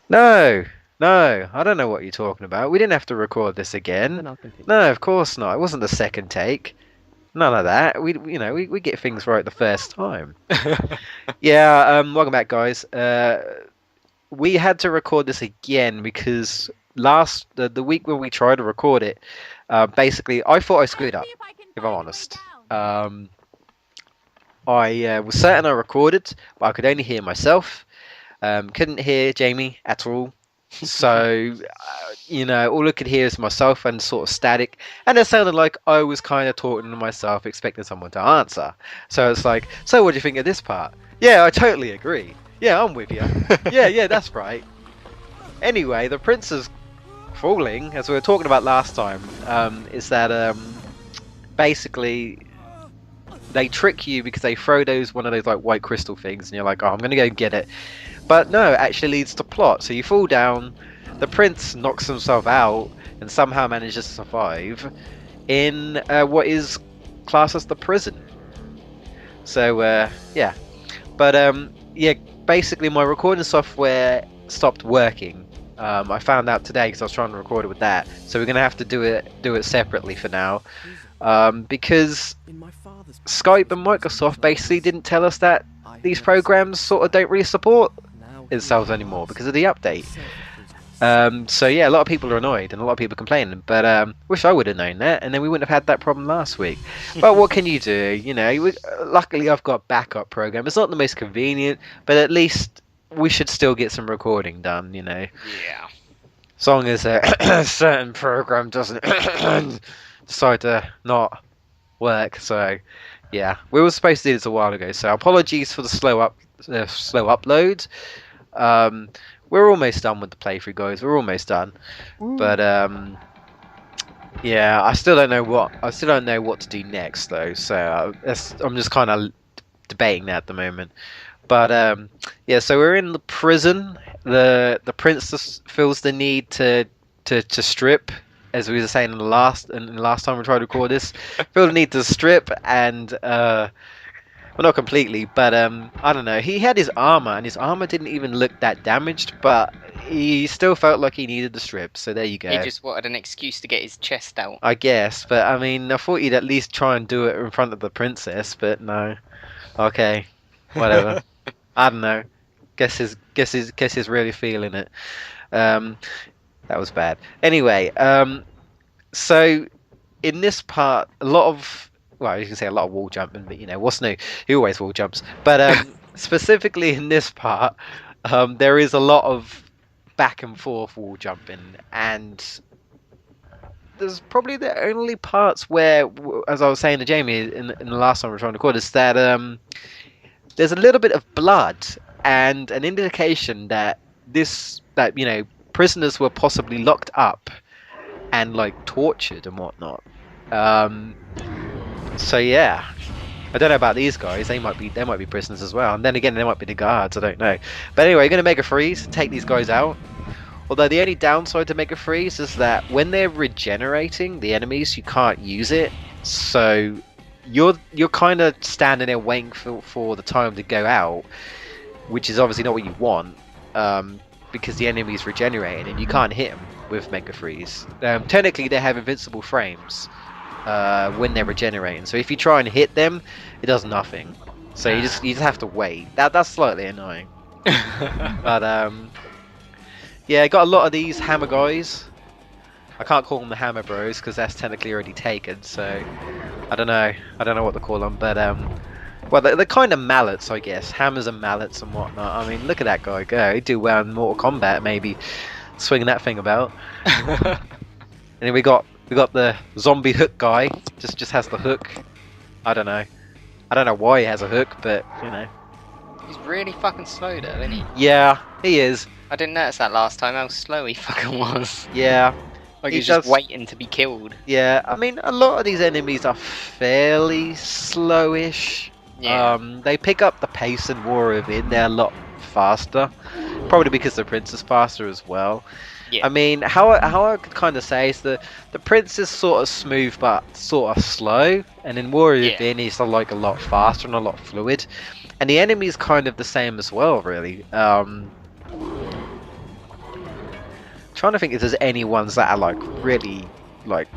No, no, I don't know what you're talking about. We didn't have to record this again. No, of course not. It wasn't the second take. None of that. We get things right the first time. Yeah, welcome back, guys. We had to record this again because the week when we tried to record it, basically I thought I screwed up. If I'm honest, I was certain I recorded, but I could only hear myself. Couldn't hear Jamie at all. So, all I could hear is myself and sort of static. And it sounded like I was kind of talking to myself, expecting someone to answer. So it's like, so what do you think of this part? Yeah, I totally agree. Yeah, I'm with you. Yeah, that's right. Anyway, the prince is falling, as we were talking about last time, is that basically they trick you because they throw one of those like white crystal things, and you're like, oh, I'm gonna go get it. But no, it actually leads to plot. So you fall down, the prince knocks himself out, and somehow manages to survive in what is classed as the prison. So yeah, but yeah, basically my recording software stopped working. I found out today because I was trying to record it with that. So we're gonna have to do it separately for now, because Skype and Microsoft basically didn't tell us that these programs sort of don't really support themselves anymore because of the update. So yeah, a lot of people are annoyed and a lot of people are complaining, but wish I would have known that, and then we wouldn't have had that problem last week. But what can you do? Luckily I've got a backup program. It's not the most convenient, but at least we should still get some recording done. Yeah. As long as a certain program doesn't decide to not work. So yeah, we were supposed to do this a while ago. So apologies for the slow upload. We're almost done with the playthrough, guys. We're almost done. Ooh. But yeah, I still don't know what to do next though. So I'm just kind of debating that at the moment. But yeah, so we're in the prison. The prince feels the need to strip, as we were saying in the last time we tried to record this. Feel the need to strip and well, not completely, but I don't know. He had his armor, and his armor didn't even look that damaged, but he still felt like he needed the strip. So there you go. He just wanted an excuse to get his chest out, I guess. But I mean, I thought he'd at least try and do it in front of the princess, but no. Okay, whatever. I don't know. Guess he's really feeling it. That was bad. Anyway, so in this part, well, you can say a lot of wall jumping, but what's new? He always wall jumps. But specifically in this part, there is a lot of back and forth wall jumping, and there's probably the only parts where, as I was saying to Jamie in the last time we were trying to record, is that there's a little bit of blood and an indication that prisoners were possibly locked up and like tortured and whatnot. So yeah, I don't know about these guys. They might be prisoners as well, and then again, they might be the guards. I don't know. But anyway, we're gonna make a freeze, take these guys out. Although the only downside to make a freeze is that when they're regenerating the enemies, you can't use it. So you're kind of standing there waiting for the time to go out, which is obviously not what you want, because the enemy's regenerating and you can't hit them with Mega Freeze. Technically, they have invincible frames when they're regenerating. So if you try and hit them, it does nothing. So you just have to wait. That's slightly annoying. But yeah, got a lot of these hammer guys. I can't call them the hammer bros because that's technically already taken. So I don't know what to call them. But well, they're kind of mallets, I guess. Hammers and mallets and whatnot. I mean, look at that guy go. He'd do well in Mortal Kombat, maybe swinging that thing about. And then we got the zombie hook guy. Just has the hook. I don't know why he has a hook, but He's really fucking slow though, isn't he? Yeah, he is. I didn't notice that last time, how slow he fucking was. Yeah. Like he he's just does. waiting to be killed. Yeah, I mean, a lot of these enemies are fairly slowish. Yeah. They pick up the pace in War Within. They're a lot faster, probably because the Prince is faster as well. I Yeah. mean, how I could kind of say is the Prince is sort of smooth but sort of slow, and in War Yeah. Within he's like a lot faster and a lot fluid, and the enemy's kind of the same as well, really. Trying to think if there's any ones that are like really like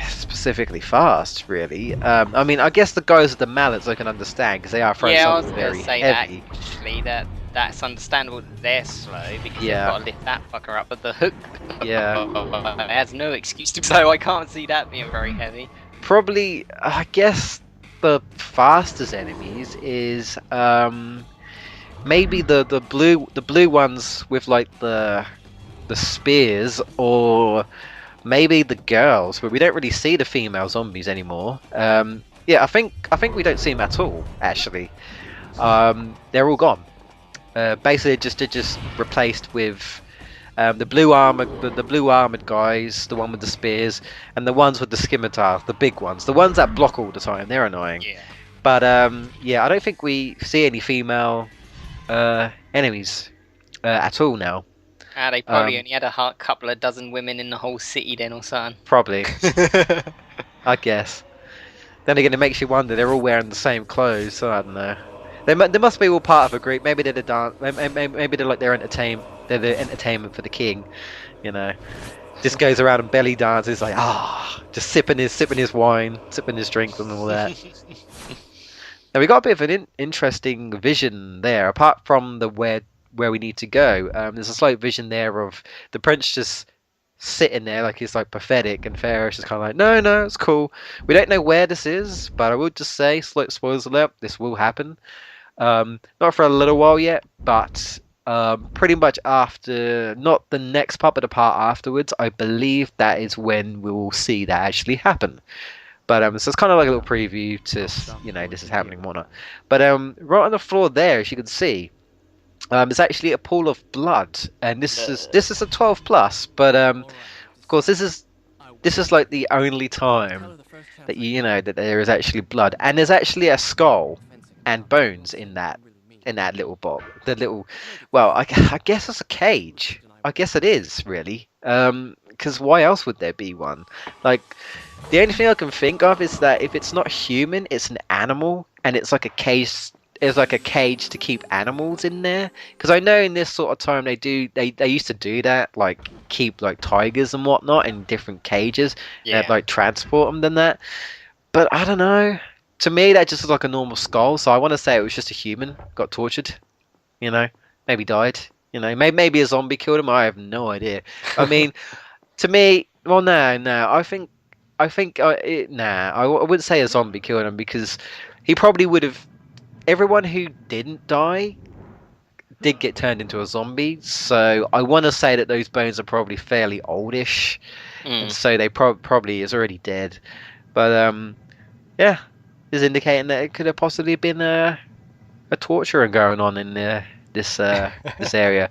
specifically fast, really. I mean, I guess the guys with the mallets I can understand because they are throwing Yeah, I was something gonna very say that heavy. actually. That's understandable that they're slow because they've Yeah, got to lift that fucker up. But the hook yeah. has no excuse to. So I can't see that being very heavy. Probably, I guess the fastest enemies is maybe the blue ones with like the spears, or maybe the girls, but we don't really see the female zombies anymore. Yeah, I think we don't see them at all. Actually, they're all gone. Basically, they're just replaced with the blue armored guys, the one with the spears, and the ones with the scimitars, the big ones, the ones that block all the time. They're annoying. Yeah. But yeah, I don't think we see any female enemies at all now. They probably Um, only had a couple of dozen women in the whole city then or something. probably, I guess. Then again, it makes you wonder. They're all wearing the same clothes, so I don't know. They must be all part of a group. Maybe they're the dance. Maybe they're like their entertain. They're the entertainment for the king. You know, just goes around and belly dances like just sipping his wine, sipping his drink and all that. Now we got a bit of an interesting vision there. Apart from the where we need to go, there's a slight vision there of the prince just sitting there like he's like pathetic, and Pharaoh's just kind of like, no, no, it's cool. We don't know where this is, but I will just say, slight spoilers alert, this will happen. Not for a little while yet, but pretty much after, not the next part, but the part afterwards, I believe that is when we will see that actually happen. But so it's kind of like a little preview to this is happening and whatnot. But right on the floor there, as you can see, there's actually a pool of blood, and this is a 12 plus. But of course, this is like the only time that that there is actually blood, and there's actually a skull and bones in that little box. The little, well, I guess it's a cage. I guess it is really. Because why else would there be one? Like, the only thing I can think of is that if it's not human, it's an animal, and it's like a cage. It's like a cage to keep animals in there. Because I know in this sort of time they used to do that, like keep like tigers and whatnot in different cages and Yeah. like transport them than that. But I don't know. To me, that just looks like a normal skull. So I want to say it was just a human got tortured. Maybe died. Maybe a zombie killed him. I have no idea. I mean, to me, well, no, no. I wouldn't say a zombie killed him because he probably would have. Everyone who didn't die did get turned into a zombie, so I want to say that those bones are probably fairly oldish, and Mm. so they probably is already dead. But yeah, is indicating that it could have possibly been a torture going on in this area.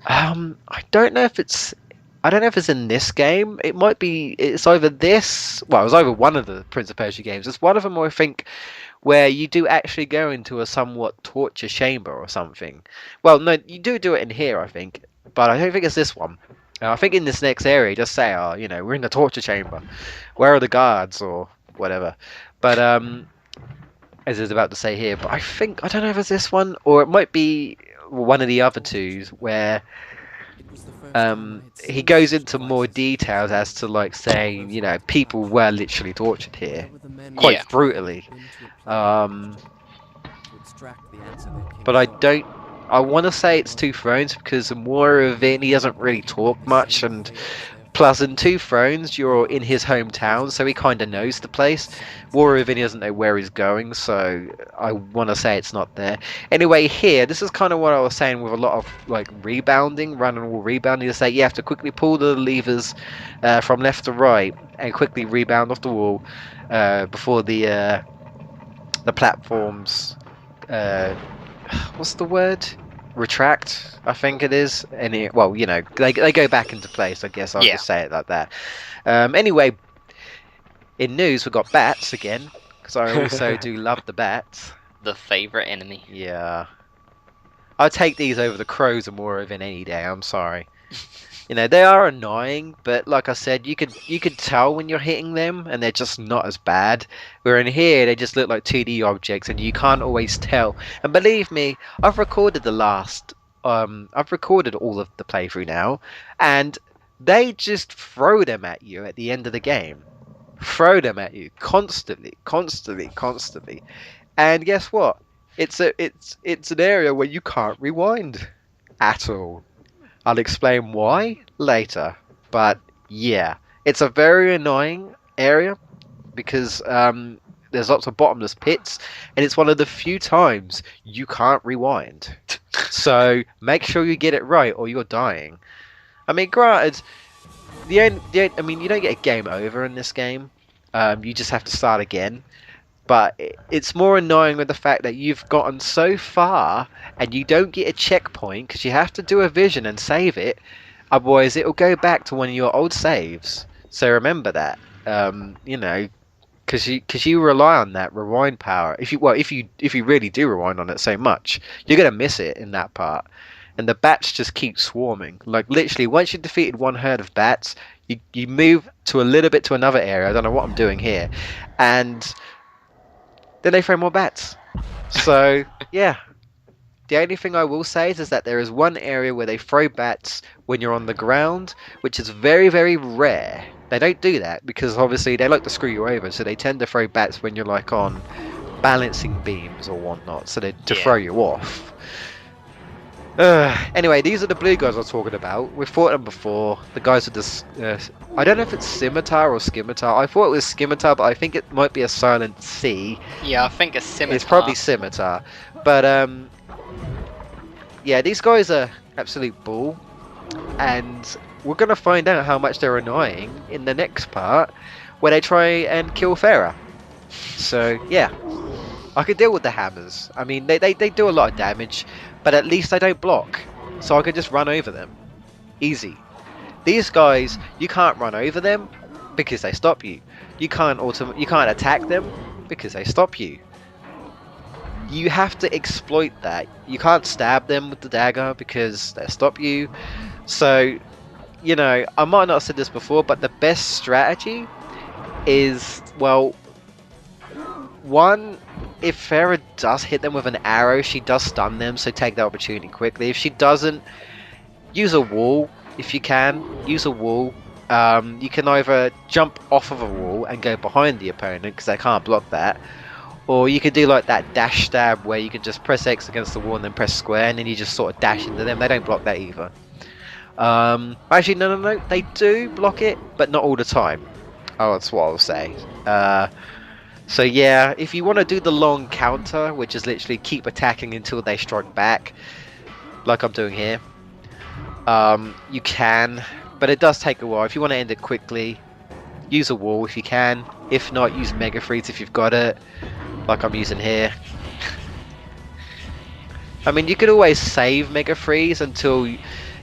I don't know if it's. I don't know if it's in this game. It might be. It's either this. Well, it was either one of the Prince of Persia games. It's one of them, I think, where you do actually go into a somewhat torture chamber or something. Well, no, you do it in here, I think, but I don't think it's this one. I think in this next area, just say, "Oh, we're in the torture chamber. Where are the guards or whatever?" But as I was about to say here, but I don't know if it's this one or it might be one of the other twos where he goes into more details as to like saying, people were literally tortured here, quite Yeah. brutally. But I don't. I want to say it's Two Thrones because the more of it, he doesn't really talk much, and plus in Two Thrones, you're in his hometown, so he kind of knows the place. War of he doesn't know where he's going, so I want to say it's not there. Anyway, here, this is kind of what I was saying with a lot of like rebounding, run and wall rebounding. To say you have to quickly pull the levers from left to right and quickly rebound off the wall before the platforms. Uh, what's the word? retract, I think it is. And well, they go back into place. I guess I'll Yeah. just say it like that. Anyway, in news, we've got bats again, because I also do love the bats. The favorite enemy. Yeah. I'll take these over the crows and more of in any day, I'm sorry. They are annoying, but like I said, you could tell when you're hitting them, and they're just not as bad. Where in here, they just look like 2D objects, and you can't always tell. And believe me, I've recorded all of the playthrough now, and they just throw them at you at the end of the game. Throw them at you constantly, constantly, constantly. And guess what? It's an area where you can't rewind at all. I'll explain why later. But yeah, it's a very annoying area because there's lots of bottomless pits, and it's one of the few times you can't rewind. So make sure you get it right, or you're dying. I mean, granted, I mean, you don't get a game over in this game. You just have to start again. But it's more annoying with the fact that you've gotten so far and you don't get a checkpoint because you have to do a vision and save it. Otherwise, it'll go back to one of your old saves. So remember that. Because you rely on that rewind power. If you really do rewind on it so much, you're gonna miss it in that part. And the bats just keep swarming. Like literally, once you've defeated one herd of bats, you move to a little bit to another area. I don't know what I'm doing here, and then they throw more bats. So, yeah. The only thing I will say is that there is one area where they throw bats when you're on the ground, which is very, very rare. They don't do that because obviously they like to screw you over, so they tend to throw bats when you're like on balancing beams or whatnot, so to throw you off. Anyway, these are the blue guys I was talking about. We've fought them before. The guys with this... I don't know if it's scimitar or scimitar. I thought it was scimitar, but I think it might be a silent C. Yeah, I think it's scimitar. It's probably scimitar. But, yeah, these guys are absolute bull. And we're going to find out how much they're annoying in the next part, where they try and kill Farah. So, yeah. I could deal with the hammers. I mean, they do a lot of damage, but at least they don't block. So I could just run over them. Easy. These guys, you can't run over them because they stop you. You can't attack them because they stop you. You have to exploit that. You can't stab them with the dagger because they stop you. So, I might not have said this before, but the best strategy is, well, one, if Farah does hit them with an arrow, she does stun them, so take that opportunity quickly. If she doesn't, use a wall. If you can, use a wall. You can either jump off of a wall and go behind the opponent because they can't block that, or you could do like that dash stab where you can just press X against the wall and then press square, and then you just sort of dash into them. They don't block that either. Actually, no, they do block it, but not all the time. Oh, that's what I'll say. So yeah, if you want to do the long counter, which is literally keep attacking until they strike back, like I'm doing here, you can, but it does take a while. If you want to end it quickly, use a wall if you can. If not, use Mega Freeze if you've got it, like I'm using here. I mean, you could always save Mega Freeze until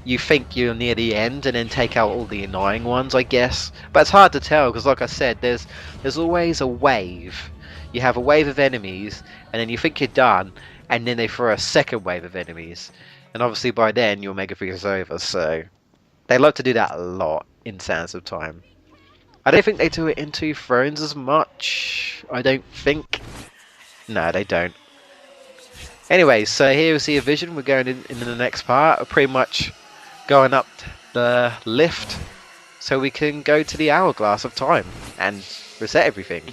you think you're near the end and then take out all the annoying ones, I guess. But it's hard to tell because, like I said, there's always a wave. You have a wave of enemies, and then you think you're done, and then they throw a second wave of enemies. And obviously by then your Mega Freeze is over, so they like to do that a lot in Sands of Time. I don't think they do it in Two Thrones as much. I don't think. No, they don't. Anyway, so here we see a vision. We're going in the next part. We're pretty much going up the lift so we can go to the hourglass of time and reset everything.